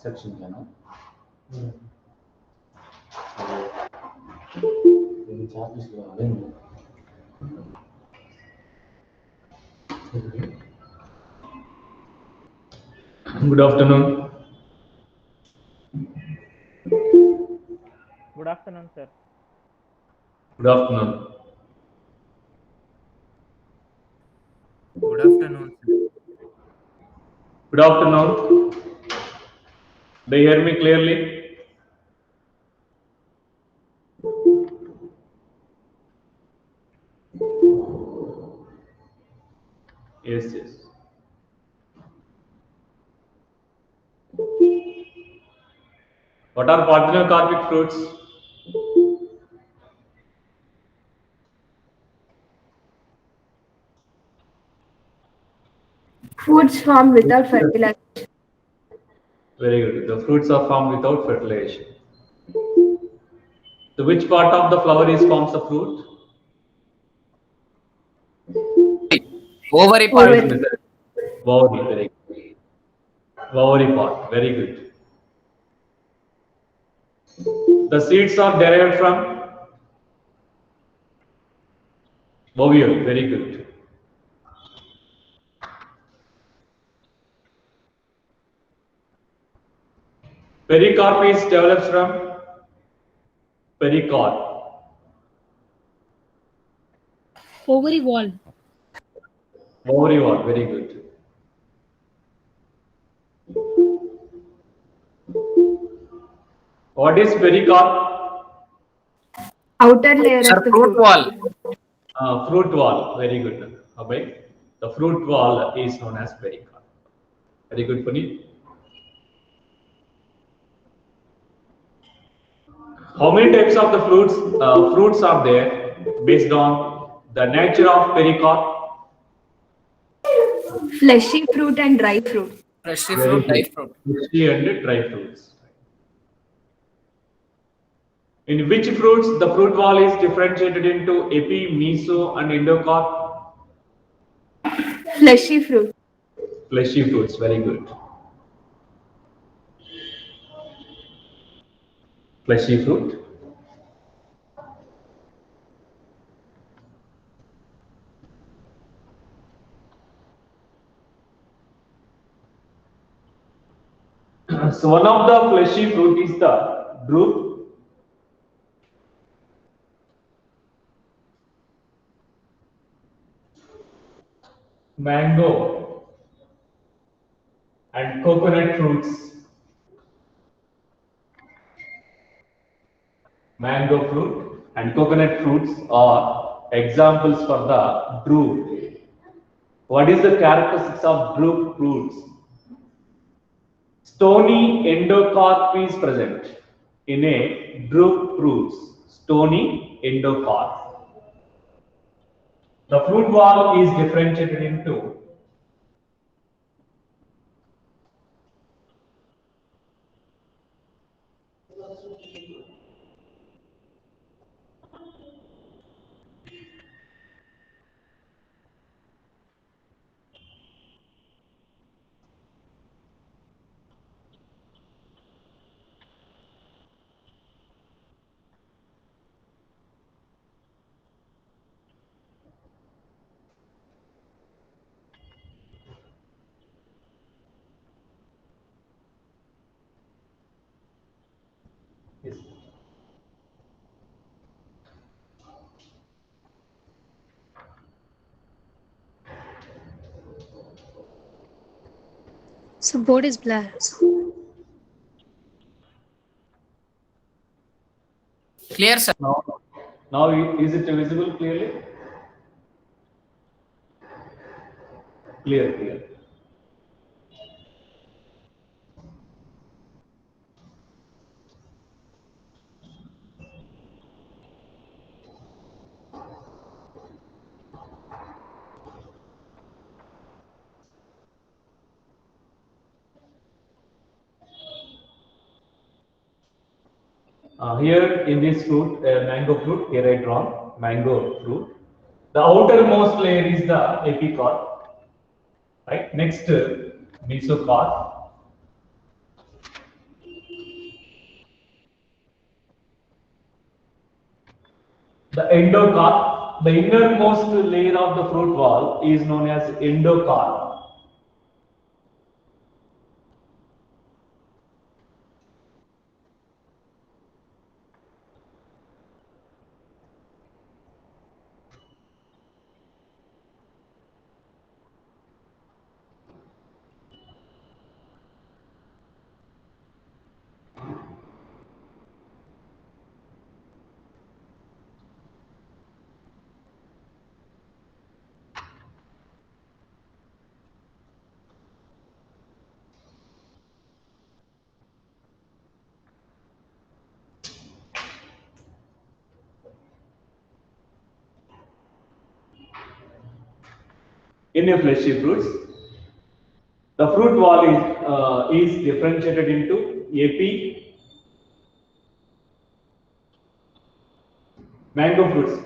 section ಏನು Good afternoon. Good afternoon, sir. Good afternoon. Good afternoon. Good afternoon. Do you hear me clearly? Yes, yes. What are parthenocarpic fruits? Fruits formed without fertilization. Very good. The fruits are formed without fertilization. So which part of the flower is forms the fruit? Ovary part. Ovary. Ovary, very good. Ovary part, very good. The seeds are derived from ovule, very good. Pericarp is developed from pericarp. Ovary wall. Ovary wall, very good. What is pericarp? Outer layer Sir, of the fruit fruit. wall. Fruit wall, very good. Abhay, the fruit wall is known as pericarp. Very good, Puneet. How many types of the fruits are there based on the nature of pericarp? Fleshy fruit and dry fruit. Fleshy Very fruit, dry good. fruit. Fleshy and dry fruits. In which fruits the fruit wall is differentiated into epi, meso, and endocarp? Fleshy fruit. Fleshy fruits, very good. Fleshy fruit. So one of the fleshy fruit is the drupe. Mango and coconut fruits. Mango fruit and coconut fruits are examples for the drupe. What is the characteristics of drupe fruits? Stony endocarp is present in a drupe fruits. Stony endocarp. The fruit wall is differentiated into yes. So board is black. Clear, sir. Now is it visible clearly? Clear. Here in this fruit, mango fruit, here I drawn mango fruit. The outermost layer is the epicarp, right? Next, mesocarp. The endocarp, the innermost layer of the fruit wall is known as endocarp. In a fleshy fruits, the fruit wall is differentiated into AP, mango fruits.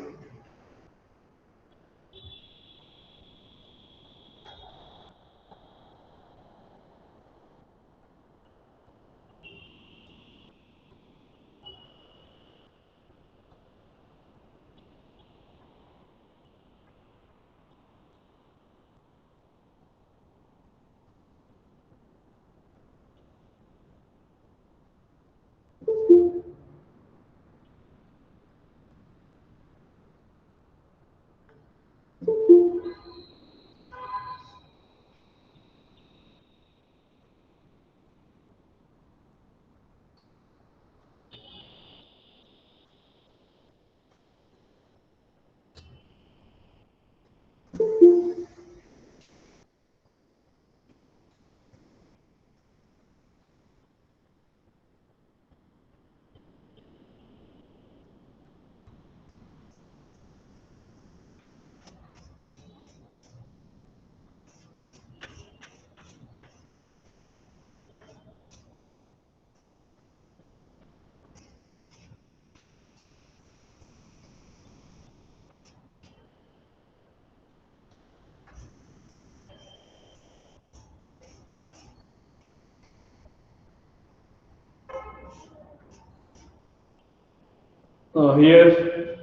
Here,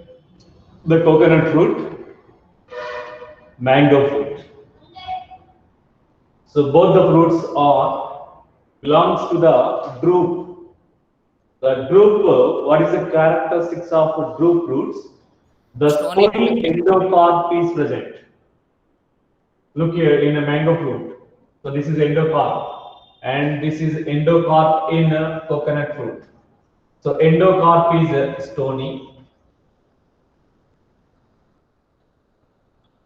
the coconut fruit, mango fruit. So both the fruits are belongs to the drupe. The drupe, what is the characteristics of drupe fruits? The Stony. stony endocarp is present. Look here in a mango fruit. So this is endocarp, and this is endocarp in a coconut fruit. So endocarp is stony.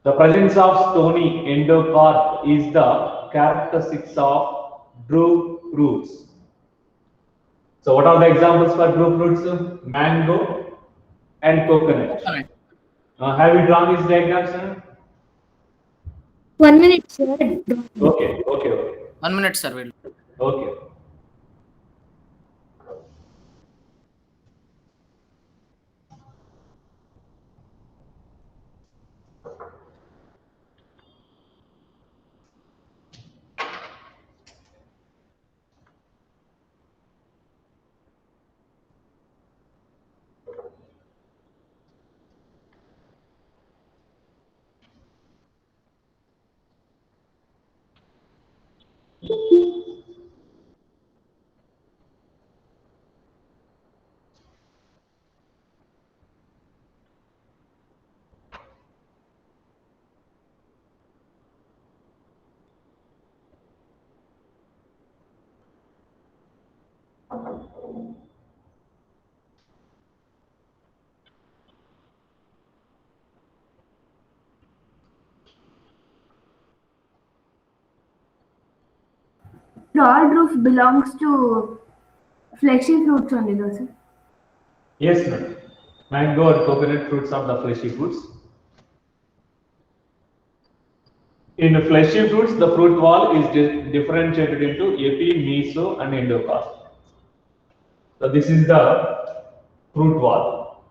The presence of stony endocarp is the characteristics of drupe fruits. So what are the examples for drupe fruits? Mango and coconut. Coconut. Have you drawn these diagrams? Sir? 1 minute, sir. Okay. 1 minute, sir. Will. Okay. Broad roof belongs to fleshy fruits only, no, sir? Yes, ma'am. Mango or coconut fruits are the fleshy fruits. In fleshy fruits, the fruit wall is differentiated into epi, meso, and endocarp. So this is the fruit wall.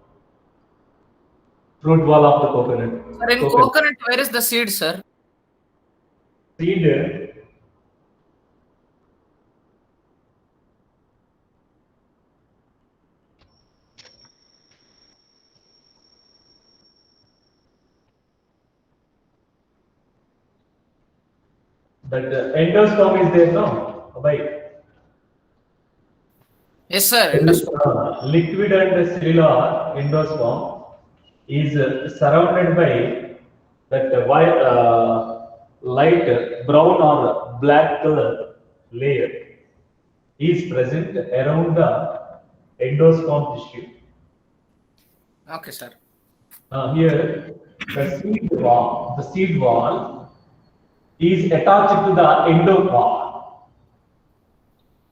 Fruit wall of the coconut. Sir, in coconut, where is the seed, sir? Seed. That endosperm is there, no? Abhay. Yes, sir. Endosperm. Liquid and cellular endosperm is surrounded by that light brown or black color layer is present around the endosperm tissue. Okay, sir. Here, the seed wall is attached to the endocarp.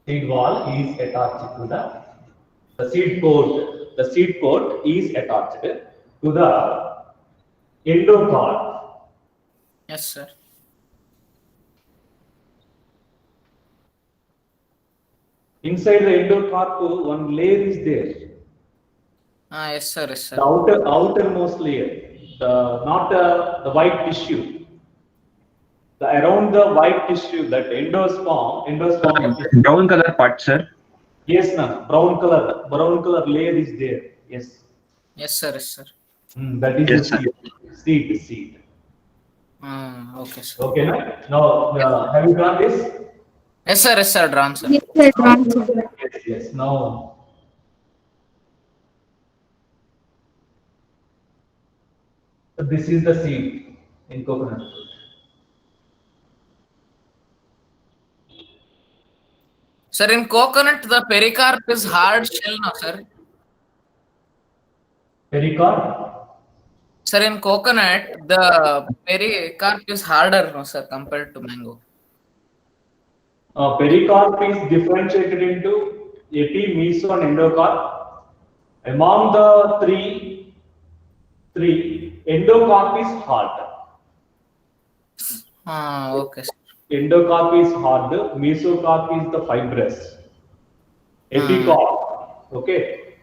Seed wall is attached to the seed coat. The seed coat is attached to the endocarp. Yes, sir. Inside the endocarp, one layer is there. Yes, sir. Yes, The sir. outermost layer, not the white tissue. The around the white tissue, that endosperm is, Brown color part, sir. yes, na, brown color layer is there. Yes. Yes, sir. Yes, sir. That is Yes, the sir. seed. Okay, sir. Okay, na? Now, have you done this? Yes, sir. Yes, sir. Drawn, sir. Yes, sir. Drawn, sir. Yes. Now, this is the seed in coconut fruit. Sir, in coconut, the pericarp is hard shell, no, sir. Pericarp. Sir, in coconut, the pericarp is harder, no, sir, compared to mango. Pericarp is differentiated into epi, meso, and endocarp. Among the three, endocarp is hard. Okay, sir. Endocarp is hard, mesocarp is the fibrous. Epicarp, okay.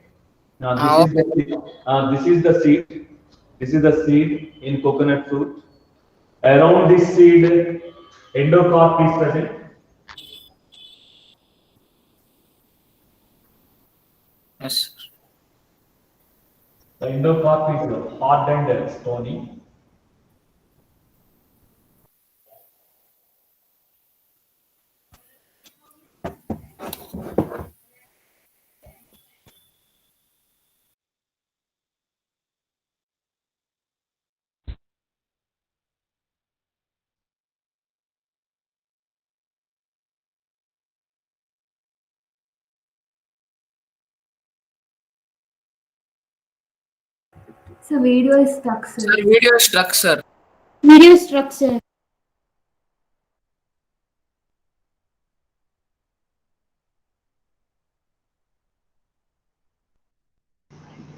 Now this is the seed. This is the seed in coconut fruit. Around this seed, endocarp is present. Yes, sir. The endocarp is hard and stony. So video is stuck, sir. Sir, video is stuck, sir. Video structure.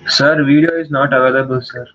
Sir, video is not available, sir.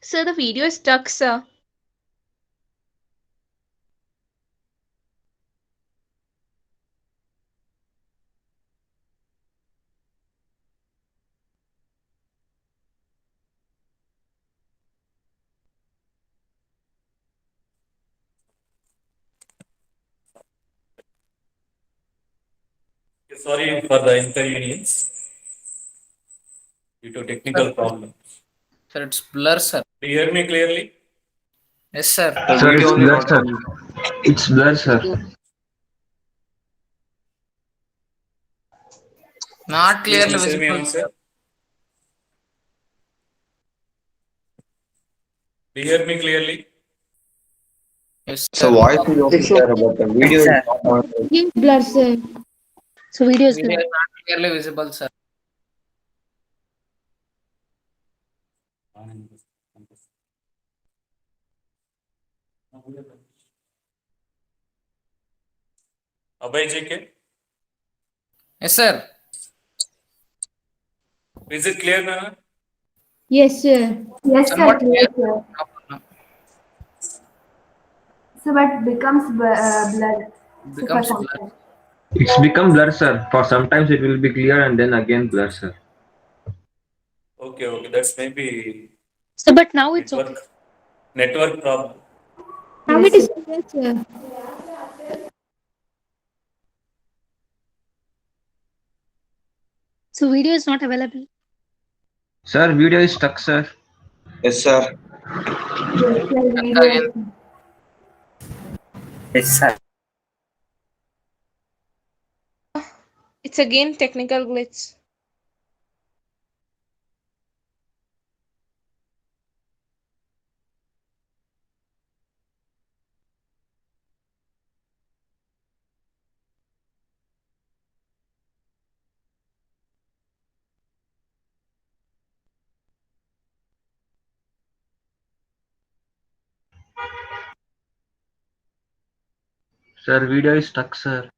Sir, the video is stuck, sir. Sorry for the inconvenience due to technical problem. Sir, it's blur, sir. Do you hear me clearly? Yes, sir. Sir, it's blur, sir. It's blur, sir. Not clearly Please answer me, visible. answer. Do you hear me clearly? Yes, So sir. voice is okay, sir, but the video is not. Yes, blur, sir. So video is Video is not clearly visible, sir. Abhay JK, Yes, sir. is it clear now? Yes, sir. Yes, sir. Somewhat Clear, clear. sir. No problem. So, but becomes blurred. So, Becomes for blur. sometimes. It's become blur, sir. For sometimes it will be clear and then again blur, sir. Okay, that's maybe So, but now it's okay. network problem. Now it is clear, sir. So video is not available. Sir, video is stuck, sir. Yes, sir. Yes, sir. Video. Yes, sir. It's again technical glitch. Sir, video is stuck, sir.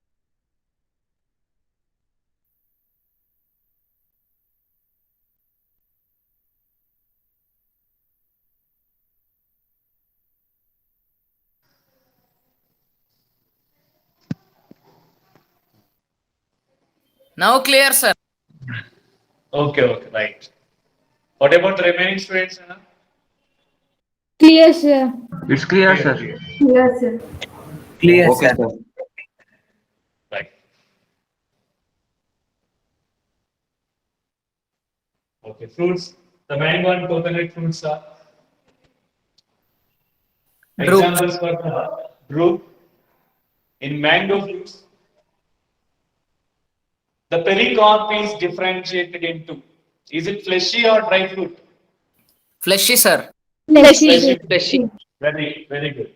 Now clear, sir. Okay, right. What about the remaining students? Clear, sir. It's clear, sir. Clear, sir. Clear, okay, sir. Right. Okay, fruits. The mango and coconut fruits are Drupe. examples for the drupe. In mango fruits, the pericarp is differentiated into. Is it fleshy or dry fruit? Fleshy, sir. Fleshy, sir. Fleshy. Very good.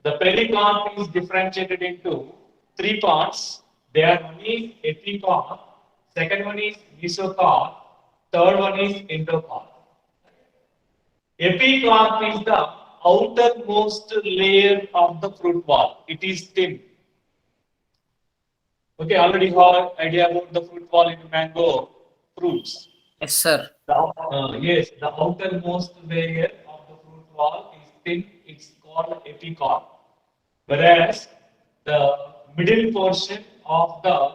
The pericarp is differentiated into three parts. They are one is epicarp, second one is mesocarp, third one is endocarp. Epicarp is the outermost layer of the fruit wall. It is thin. Okay, already have idea about the fruit wall in mango fruits. Yes, sir. Yes, the outermost layer of the fruit wall is thin. It's called epicarp. Whereas the middle portion of the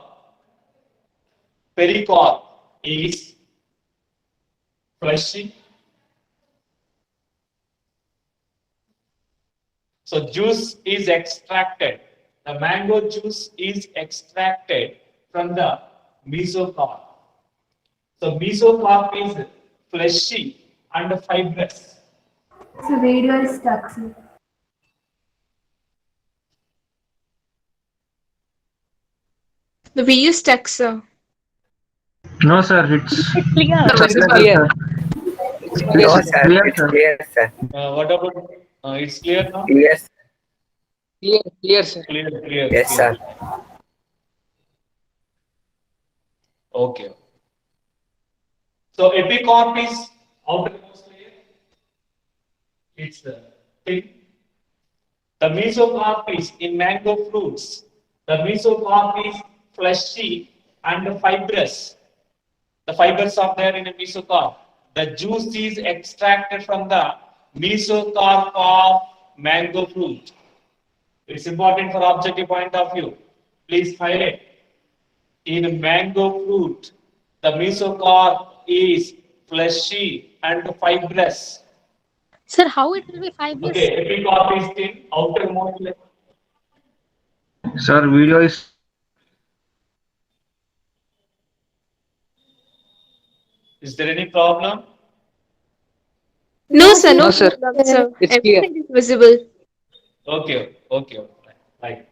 pericarp is fleshy. So juice is extracted. The mango juice is extracted from the mesocarp. So mesocarp is fleshy and fibrous. So, video is stuck, sir. The video is stuck, sir. No, sir, it's Clear. clear. It's clear, sir. Clear, It's sir. clear, sir. What about it's clear now? Clear, sir. Clear, sir. Clear. Yes, sir. Okay. So epicarp is outermost layer. It's thin. The mesocarp is in mango fruits. The mesocarp is fleshy and fibrous. The fibers are there in a mesocarp. The juice is extracted from the mesocarp of mango fruit? It's important for objective point of view. Please highlight. In mango fruit, the mesocarp is fleshy and fibrous. Sir, how it will be fibrous? Okay, epicarp is thin, outermost layer. Sir, video is Is there any problem? No, sir. No, No, sir. sir. It's clear. Everything is visible. Okay. Right.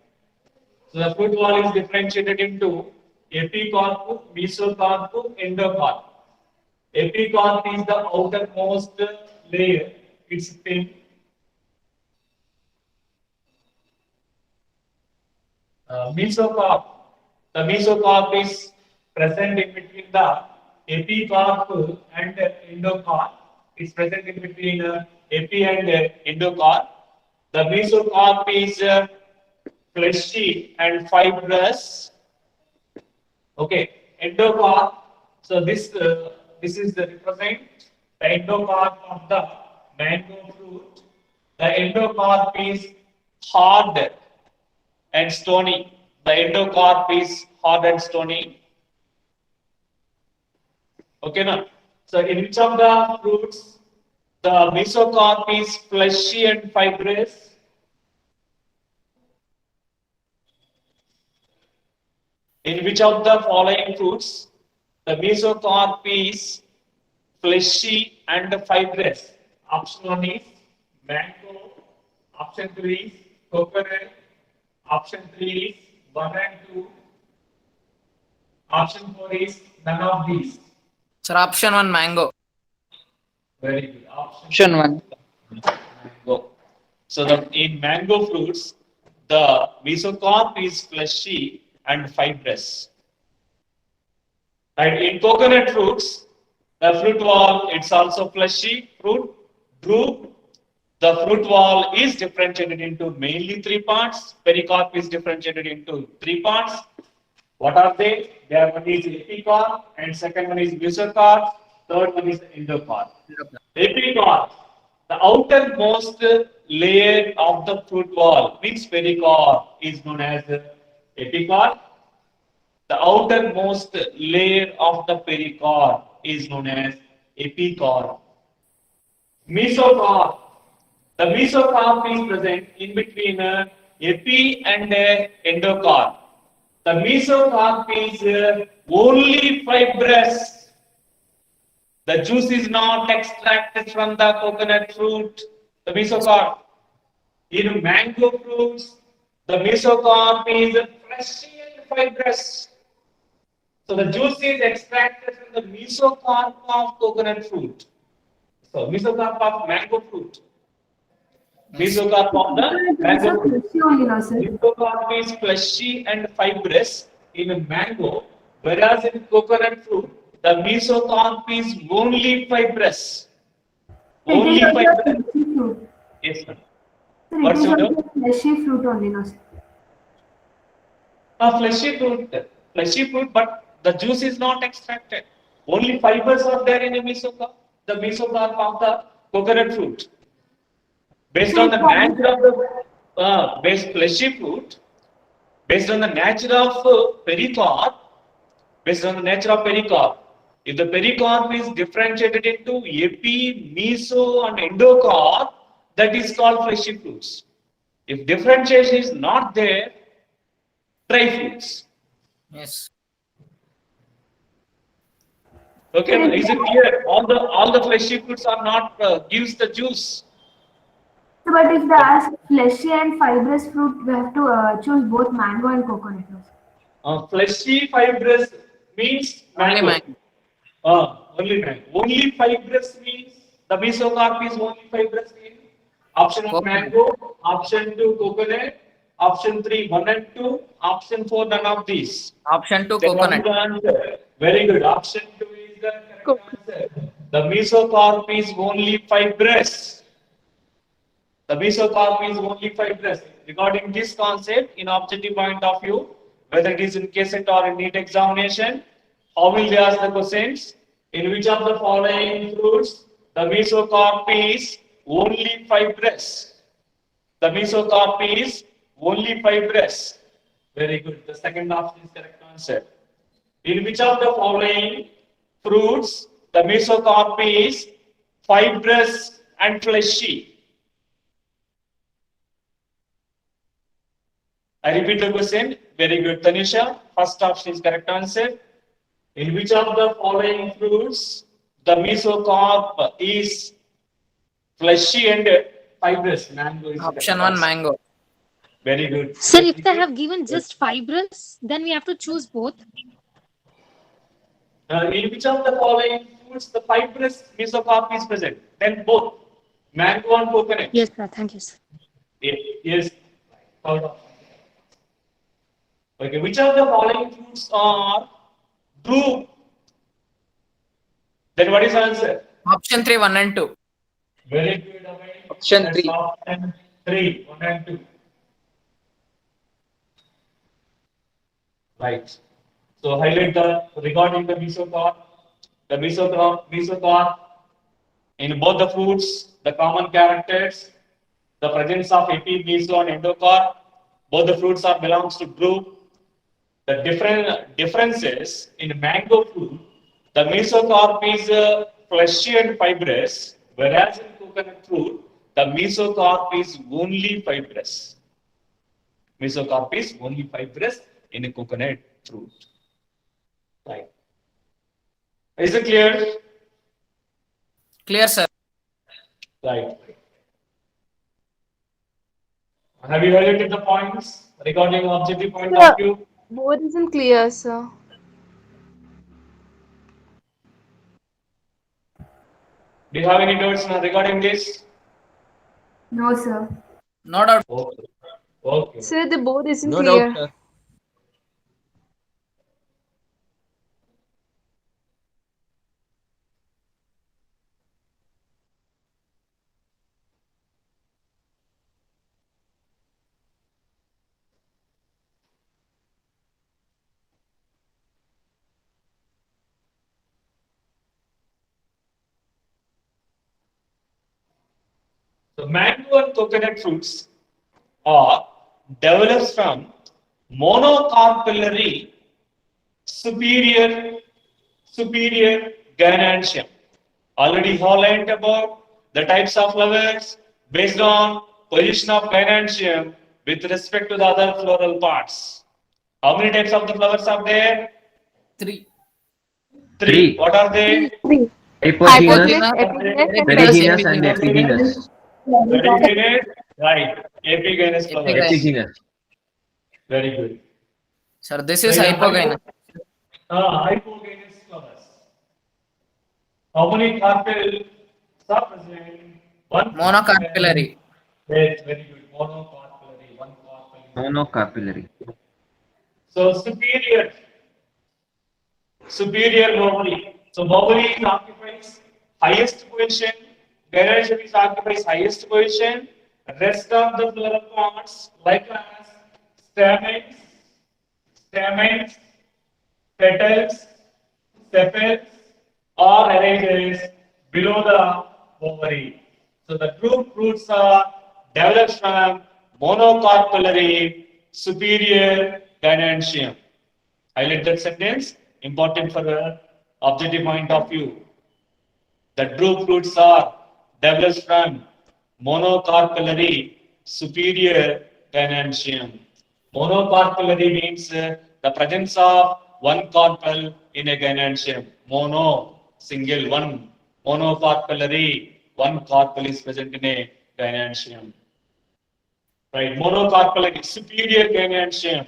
So the fruit wall is differentiated into epicarp, mesocarp, endocarp. Epicarp is the outermost layer. It's thin. Mesocarp. The mesocarp is present in between the epicarp and endocarp. It's present in between epi and endocarp. The mesocarp is fleshy and fibrous. Okay, endocarp. So this is the represent the endocarp of the mango fruit. The endocarp is hard and stony. The endocarp is hard and stony. Okay, now. So in which of the fruits the mesocarp is fleshy and fibrous? In which of the following fruits the mesocarp is fleshy and fibrous? Option 1 is mango, option 2 is coconut, option 3 is 1 and 2, option 4 is none of these. Sir, option 1 mango. Very good. Option 1. Mango. So in mango fruits, the mesocarp is fleshy and fibrous. Right. In coconut fruits, the fruit wall it's also fleshy fruit. Drupe. The fruit wall is differentiated into mainly 3 parts. Pericarp is differentiated into 3 parts. What are they? One is epicarp, and second one is mesocarp. Third one is endocarp. Epicarp, the outermost layer of the fruit wall, means pericarp, is known as epicarp. The outermost layer of the pericarp is known as epicarp. Mesocarp, the mesocarp is present in between epi and endocarp. The mesocarp is only fibrous. The juice is not extracted from the coconut fruit, the mesocarp. In mango fruits, the mesocarp is fleshy and fibrous. So the juice is extracted from the mesocarp of coconut fruit. So mesocarp of mango fruit. Mesocarp of the mango fruit. Fleshy only, no, sir. Mesocarp is fleshy and fibrous in a mango, whereas in coconut fruit, the mesocarp is only fibrous. Only It is fibrous. also fleshy fruit. Yes, sir. Sir, it What's is your also fleshy fruit only, no, sir. Fleshy fruit, but the juice is not extracted. Only fibers are there in a mesocarp, the mesocarp of the coconut fruit. Based on the nature of the fleshy fruit, based on the nature of pericarp, based on the nature of pericarp, if the pericarp is differentiated into epi, meso, and endocarp, that is called fleshy fruits. If differentiation is not there, dry fruits. Yes. Okay, is it clear? All the fleshy fruits are not gives the juice. So, but if they ask fleshy and fibrous fruit, we have to choose both mango and coconut, no, sir. Fleshy fibrous means Only mango. mango. Only mango. Only fibrous means the mesocarp is only fibrous in option 1 Coconut. mango, option 2 coconut, option 3 1 and 2, option 4 none of these. Option 2 Then what is coconut. the answer? Very good. Option 2 is the correct answer. The mesocarp is only fibrous. The mesocarp is only fibrous. Regarding this concept, in objective point of view, whether it is in KCET or in NEET examination, how will they ask the questions? In which of the following fruits the mesocarp is only fibrous. The mesocarp is only fibrous. Very good. The second option is correct answer. In which of the following fruits the mesocarp is fibrous and fleshy? I repeat the question. Very good, Tanisha. First option is correct answer. In which of the following fruits the mesocarp is fleshy and fibrous? Mango is Option correct 1 answer. mango. Very good. Sir, if they have given just fibrous, then we have to choose both. In which of the following fruits the fibrous mesocarp is present? Then both mango and coconut. Yes, sir. Thank you, sir. Yes. Third option. Okay. Which of the following fruits are drupe? Then what is the answer? Option 3 1 and 2. Very good. Abhay. Option That's 3. Option 3, 1 and 2. Right. So highlight the regarding the mesocarp. The mesocarp in both the fruits, the common characters, the presence of epi, meso, and endocarp. Both the fruits are belongs to group. The different differences in mango fruit, the mesocarp is fleshy and fibrous, whereas in coconut fruit, the mesocarp is only fibrous. Mesocarp is only fibrous in a coconut fruit. Right. Is it clear? Clear, sir. Right. Have you highlighted the points regarding objective point of view? Board isn't clear, sir. Do you have any doubts regarding this? No, sir. No doubt. Okay. Okay. Sir, the board isn't No clear. doubt, sir. So mango and coconut fruits are developed from monocarpellary superior gynantium. Already highlighted about the types of flowers based on position of gynantium with respect to the other floral parts. How many types of the flowers are there? 3. Three. What are they? Hypogenous, Epigenous, and perigenous, and epigenous. Perigenous, right. Epigenous flowers. Epigenous. Very good. Sir, this is hypogynous. Hypogenous flowers. How many carpels are present? One. Monocarpellary. Yes, very good. Monocarpellary. One carpel. Monocarpellary. So superior ovary. So ovary occupies highest position. Gynantium is occupies highest position. Rest of the floral parts, like as stamens, petals, sepals, are arranged below the ovary. So the group fruits are developed from monocarpellary superior gynantium. Highlight that sentence, important for the objective point of view. The group fruits are developed from monocarpellary superior gynantium. Monocarpellary means the presence of one carpel in a gynantium. Mono, single, one. Monocarpellary, one carpel is present in a gynantium. Right, monocarpellary, superior gynantium.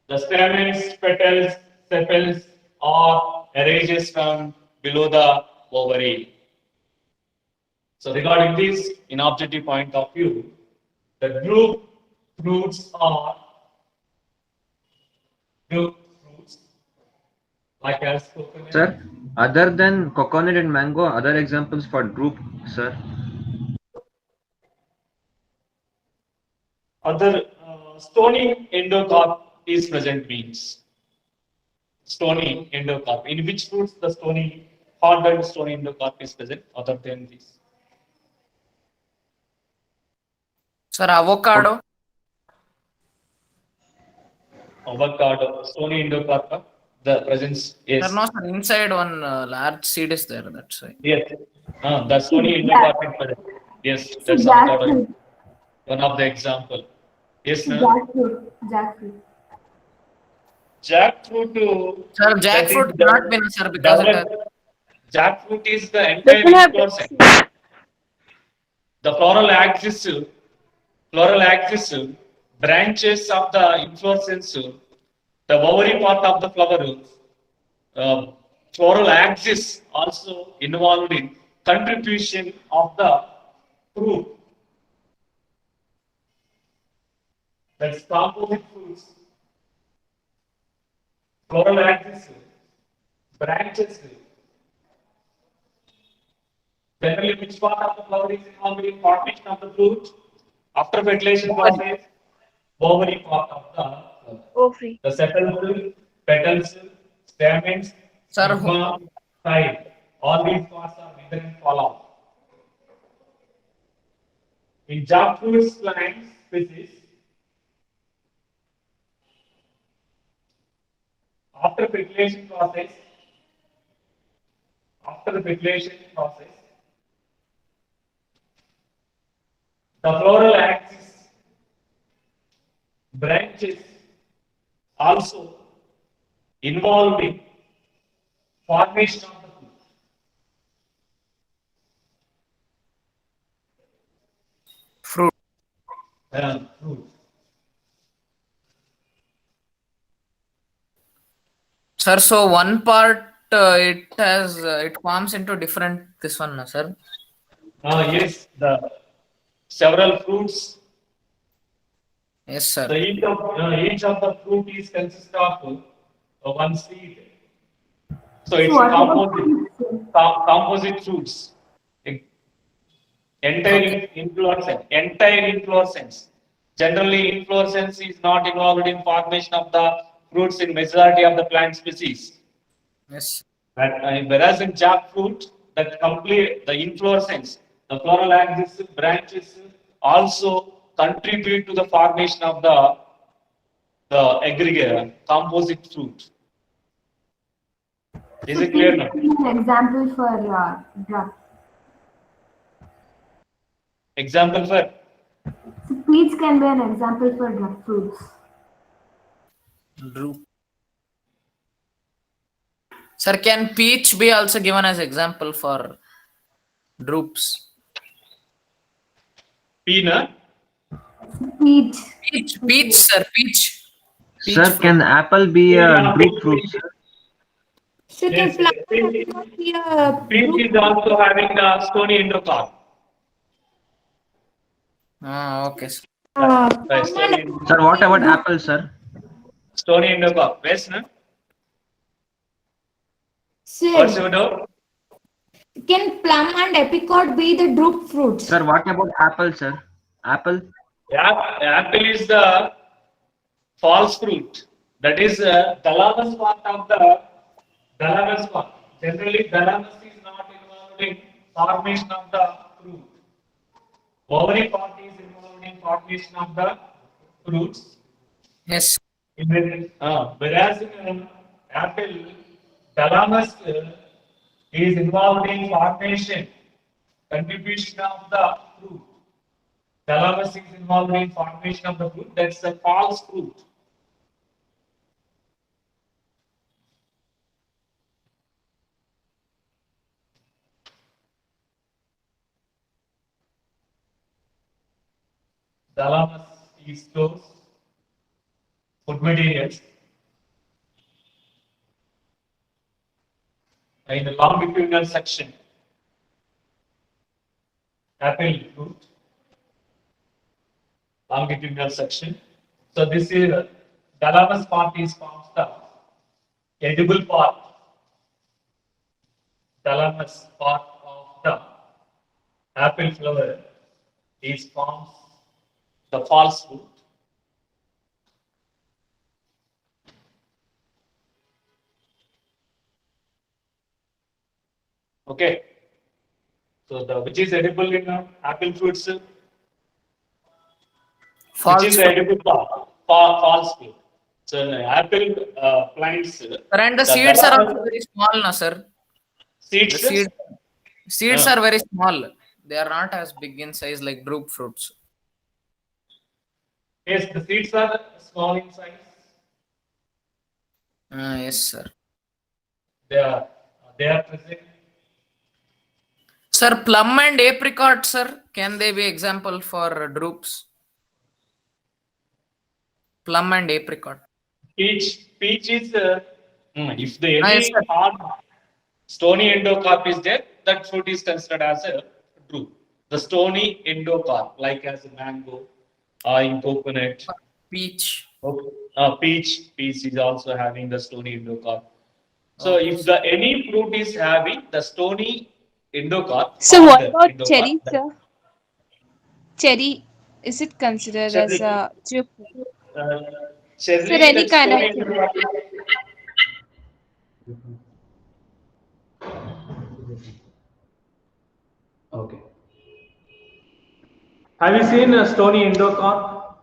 The stamens, petals, sepals are arranged from below the ovary. So regarding this, in objective point of view, the group fruits are group fruits like as coconut. Sir, other than coconut and mango, other examples for drupe, sir? Other stony endocarp is present means stony endocarp. In which fruits the stony hardened stony endocarp is present other than this? Sir, avocado. Avocado, stony endocarp, the presence is. Sir, no, sir. Inside one large seed is there. That's why. Yes. The stony endocarp is present. Yes, that's avocado. Jackfruit. One of the example. Yes, sir. Jackfruit. Jackfruit. Jackfruit. Sir, that jackfruit is cannot be, sir, because it has. Jackfruit is the entire Doesn't have inflorescence. The floral axis, branches of the inflorescence, the ovary part of the flower, floral axis also involved in contribution of the fruit. That's composite fruits. Floral axis, branches. Generally, which part of the flower is involved in formation of the fruit? After fertilization process, ovary part of the flower. ovary. The sepals, petals, stamens, Sir, stigma, side. All these parts are within and fall off. In jackfruit plant species, after the fertilization process, the floral axis branches also involved in formation of the fruit. fruit. Fruit. Sir, so one part it forms into different this one, no, sir. Yes, the several fruits. Yes, sir. The each of the fruit is consist of one seed. So it's what about composite fruits. Entire inflorescence. Generally, inflorescence is not involved in formation of the fruits in majority of the plant species. Yes. Whereas in jackfruit, the inflorescence, the floral axis, branches also contribute to the formation of the aggregate composite fruit. Is it clear now? An example for drug. Example for So peach can be an example for drug fruits. Drupe. Sir, can peach be also given as example for drupes? peanut. Peach. Peach, sir, peach. Sir, fruit. can apple be a drupe fruit, sir? So Yes, can peach plant be a peach is also having the stony endocarp. Okay, sir. Right, Sir, what about apple, sir? stony endocarp. Yes, no? What's sir, your doubt? can plum and apricot be the drupe fruits? Sir, what about apple, sir? Apple? Apple is the false fruit. That is thalamus part of the thalamus part. Generally, thalamus is not involved in formation of the fruit. Ovary part is involved in formation of the fruits. Yes. Whereas in apple, thalamus is involved in formation, contribution of the fruit. Thalamus is involved in formation of the fruit. That's a false fruit. Thalamus is stores food materials. In the longitudinal section, apple fruit, longitudinal section. So this is thalamus part is forms the edible part. Thalamus part of the apple flower is forms the false fruit. Okay. So the which is edible in apple fruits? False which is the edible part. False fruit. So in apple plants. Sir, and the the seeds are also development- very small, no, sir. Seeds. The seeds Ah. are very small. They are not as big in size like drupe fruits. Yes, the seeds are small in size. Yes, sir. They are present. Sir, plum and apricot, sir, can they be example for drupes? Plum and apricot. Peach is if the Yes, any sir. hard stony endocarp is there, that fruit is considered as a drupe. The stony endocarp, like as a mango, in coconut, Peach. peach is also having the stony endocarp. So if the any fruit is having the stony endocarp, So what hard about endocarp, cherry, that- sir? Cherry, is it considered Cherry. as a drupe? cherry, Sir, any that kind of stony cherry. endocarp- Okay. Have you seen a stony endocarp?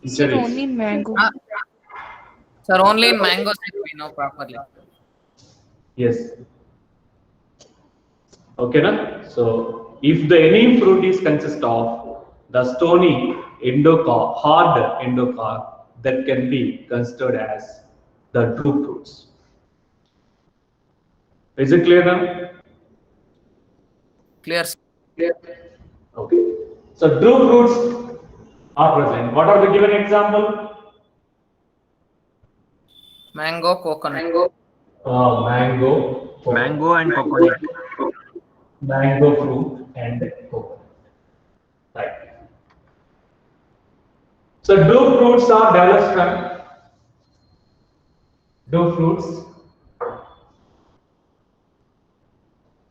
Sir, only mango. Sir, only in mangoes we know properly. Yes. Okay, na? So if the any fruit is consist of the stony endocarp, hard endocarp, that can be considered as the drupe fruits. Is it clear now? Clear, sir. Okay. So drupe fruits are present. What are the given example? Mango, coconut. Mango, Mango and coconut. mango fruit and coconut. Right. So drupe fruits are developed from drupe fruits,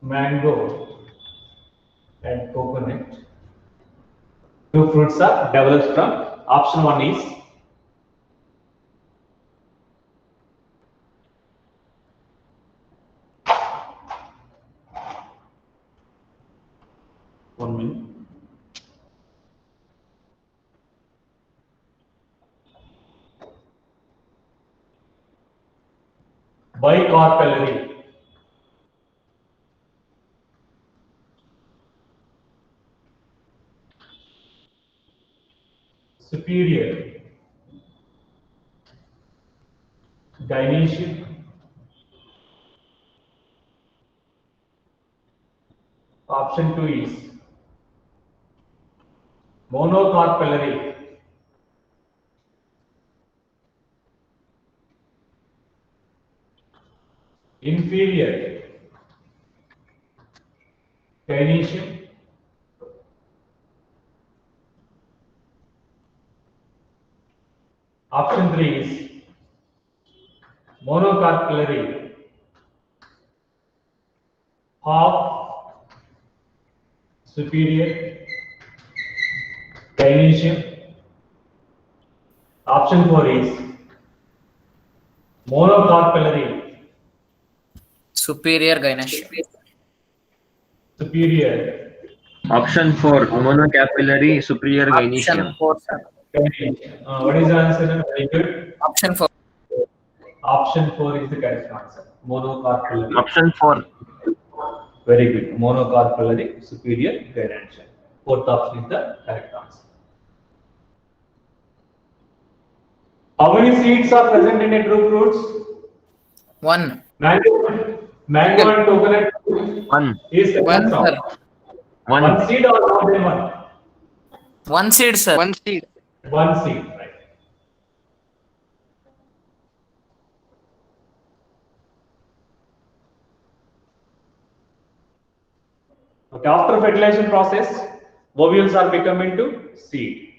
mango and coconut. Drupe fruits are developed from option 1 is one minute. Bicarpellary. Superior. Dionysian. Option 2 is monocarpellary. Inferior. Dionysian. Option 3 is monocarpellary. Half superior Dionysian. Option 4 is monocarpellary Superior Ganesh. superior Option 4, monocapillary superior Option gynecium. 4, sir. Dionysian. What is the answer? Very good. Option 4. Option 4 is the correct answer. Monocarpellary. Option 4. Very good. Monocarpellary superior Dionysian. Fourth option is the correct answer. How many seeds are present in a drupe fruits? 1. Mango and coconut 1. is the 1, one sir. 1. One seed or more than one? 1 seed, sir. One seed. One seed, right. Okay, after fertilization process, ovules are become into seed.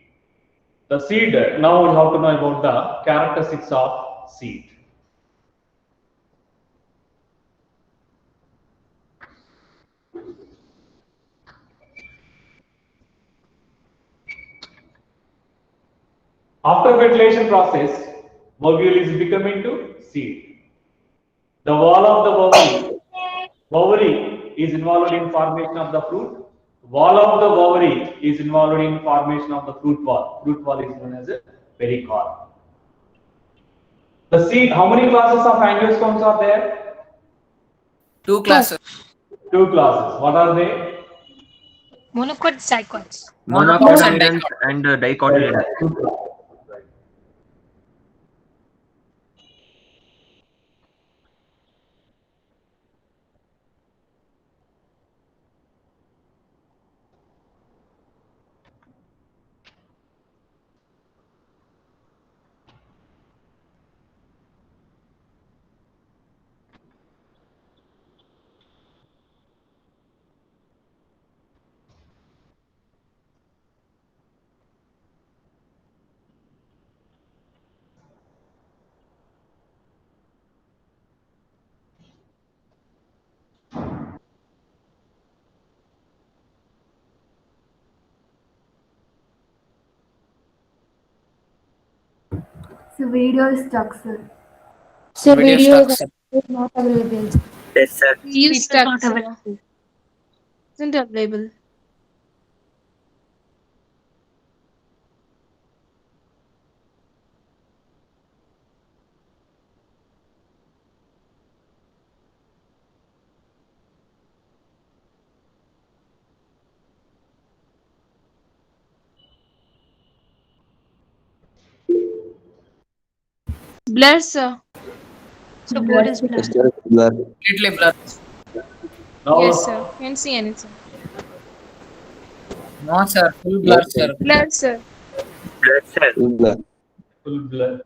The seed, now we have to know about the characteristics of seed. After fertilization process, ovule is become into seed. The wall of the ovary is involved in formation of the fruit, wall of the ovary is involved in formation of the fruit wall. Fruit wall is known as a pericarp. The seed, how many classes of angiosperms are there? 2 classes. 2 classes. What are they? Monocots, dicots. Monocots and Monocotyledons and dicotyledons. So video is stuck, sir. So Video video stuck, sir. is not available. Yes, sir. You It's stuck, not sir. available. Isn't available. Blur, sir. So board is blurred. Completely blurred. Now, Yes, sir. Can't see anything. No, sir. Full blur, sir. Blur, sir. Yes, sir. full blur.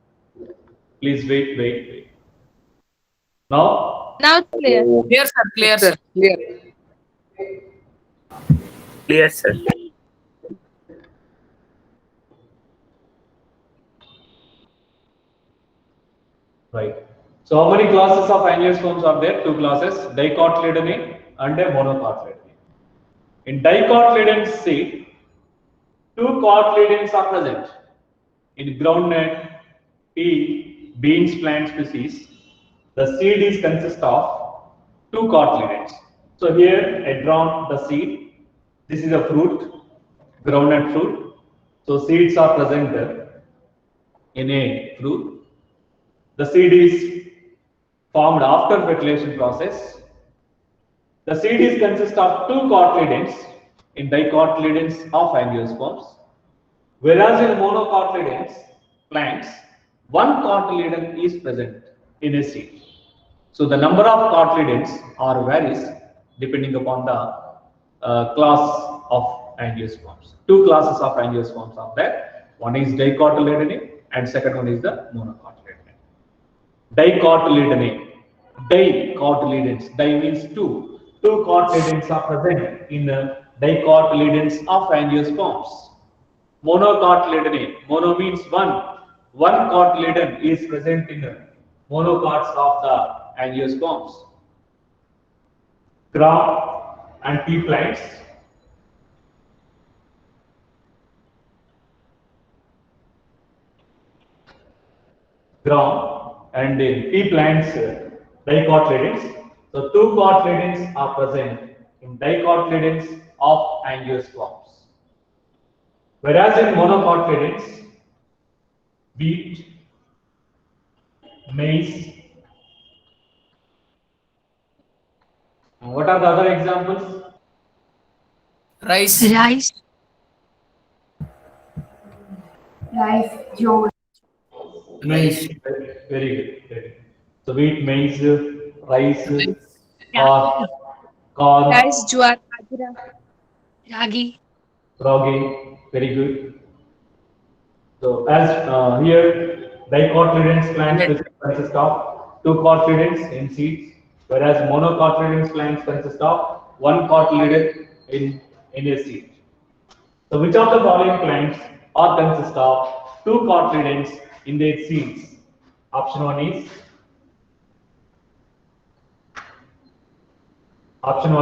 Please wait. Now, Now it's clear. Clear, sir. Clear, sir. Clear. Clear, sir. right. So how many classes of angiosperms are there? 2 classes, dicotyledone and a monocotyledone. In dicotyledon seed, 2 cotyledons are present. In groundnut, pea, beans plant species, the seed is consist of 2 cotyledons. So here I drawn the seed. This is a fruit, groundnut fruit. So seeds are present there in a fruit. The seed is formed after fertilization process. The seed is consist of 2 cotyledons in dicotyledons of angiosperms, whereas in monocotyledons plants, 1 cotyledon is present in a seed. So the number of cotyledons are varies depending upon the class of angiosperms. 2 classes of angiosperms are there. One is dicotyledone and second one is the monocotyledone. Dicotyledone. Dicotyledons. Di means 2. 2 cotyledons are present in dicotyledons of angiosperms. Monocotyledone. Mono means 1. 1 cotyledon is present in monocots of the angiosperms. Gram and pea plants. Gram and in pea plants dicotyledons. So 2 cotyledons are present in dicotyledons of angiosperms. Whereas in monocotyledons, wheat, maize. What are the other examples? Rice. Rice. Rice, Joe. Rice. Very good. So wheat, maize, rice, Yeah. or corn, Rice, jowar, bajra. Ragi. ragi. Very good. So as here dicotyledons plants consist of 2 cotyledons in seeds, whereas monocotyledons plants consist of 1 cotyledon in a seed. So which of the following plants are consist of 2 cotyledons in their seeds? Option 1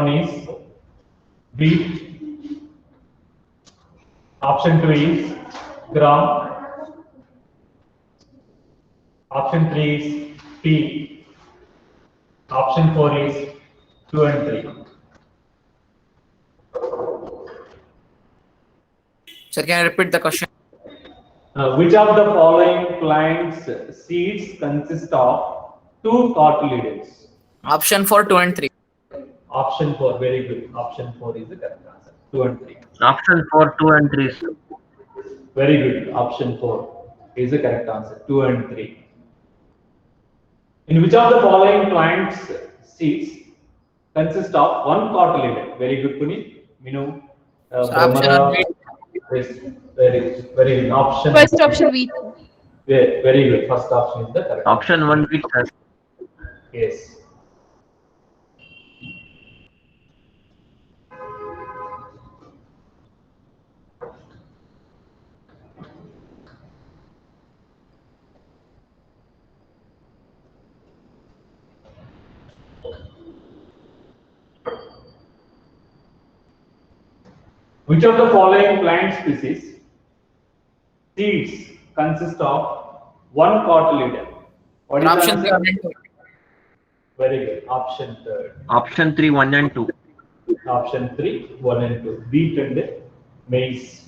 is wheat. Option 2 is gram. Option 3 is pea. Option 4 is 2 and 3. Sir, can you repeat the question? Which of the following plants seeds consist of two cotyledons? Option 4, 2 and 3. Option 4, very good. Option 4 is the correct answer. 2 and 3. Option 4, 2 and 3. Sir. Very good. Option 4 is the correct answer. 2 and 3. In which of the following plants seeds consist of one cotyledon? Very good, Puneet. Minu, option Brahmara. B. Yes, very good. Option. First option wheat. Very good. First option is the correct. Option 1 wheat, sir. Yes. Which of the following plant species seeds consist of one cotyledon? What is the Option 3, answer? 1 and 2. Very good. Option 3. Option 3, 1 and 2. Option 3, 1 and 2. Wheat and maize.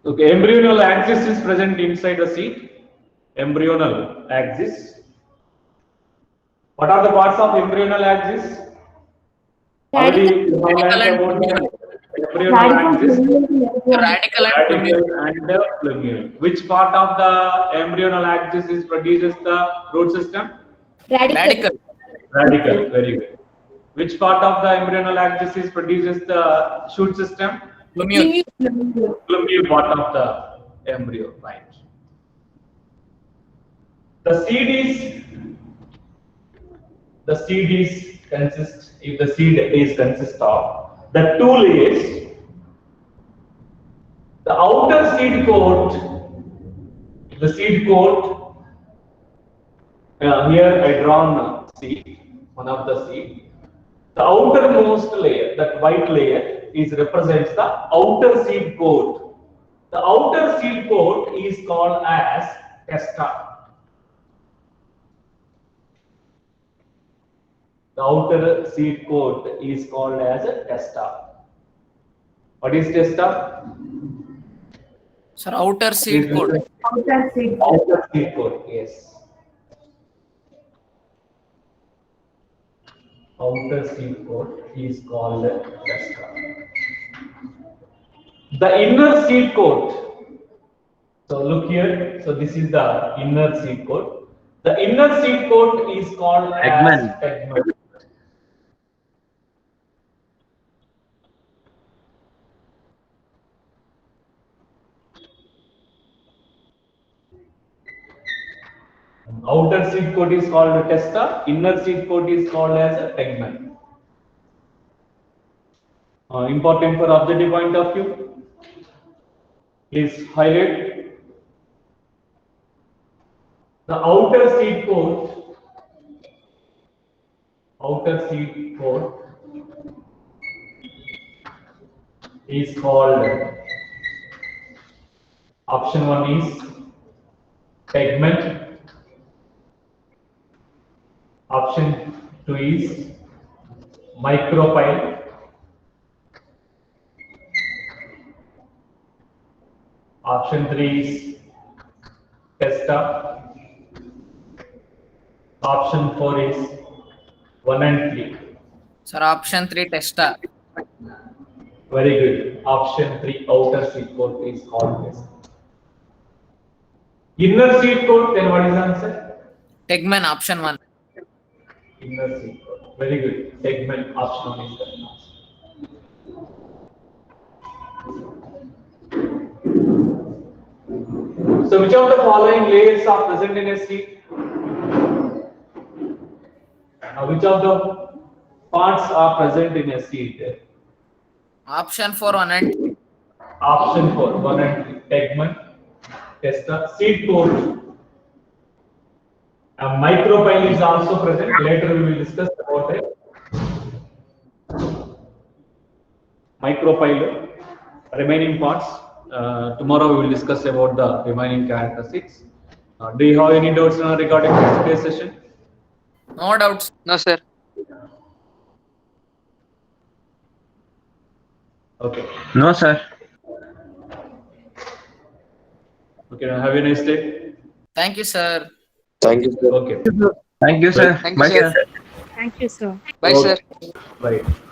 Okay, embryonal axis is present inside the seed. Embryonal axis. What are the parts of embryonal axis? Already we have learned about the embryonal axis. Radical and plumule. Radical and the plumule. Which part of the embryonal axis is produces the root system? Radical. Radical, very good. Which part of the embryonal axis is produces the shoot system? Plumule. Plumule part of the embryo, right? The seed is consist, if the seed is consist of the two layers, the outer seed coat, here I drawn seed, one of the seed. The outermost layer, that white layer, represents the outer seed coat. The outer seed coat is called as testa. The outer seed coat is called as a testa. What is testa? Sir, outer seed coat. Outer seed. Outer seed coat, yes. Outer seed coat is called testa. The inner seed coat. So look here. So this is the inner seed coat. The inner seed coat is called Tegmen. as tegmen. Outer seed coat is called testa. Inner seed coat is called as a tegmen. Important for objective point of view. Please highlight the outer seed coat. Outer seed coat is called, option 1 is tegmen. Option 2 is micropyle. Option 3 is testa. Option 4 is 1 and 3. Sir, option 3, testa. Very good. Option 3, outer seed coat is called testa. Inner seed coat, then what is the answer? Tegmen, option 1. Inner seed coat. Very good. Tegmen, option 1 is the answer. So which of the following layers are present in a seed? Which of the parts are present in a seed? Option 4, 1 and 3. Option 4, 1 and 3. Tegmen, testa, seed coat. Micropyle is also present. Later we will discuss about it. Micropyle, remaining parts. Tomorrow we will discuss about the remaining characteristics. Do you have any doubts regarding today's session? No doubts. No, sir. Okay. No, sir. Okay. Now have a nice day. Thank you, sir. Thank you, sir. Okay. Thank you, sir. Thank you, Bye, sir. sir. Thank you, sir. Bye, Okay. sir. Bye.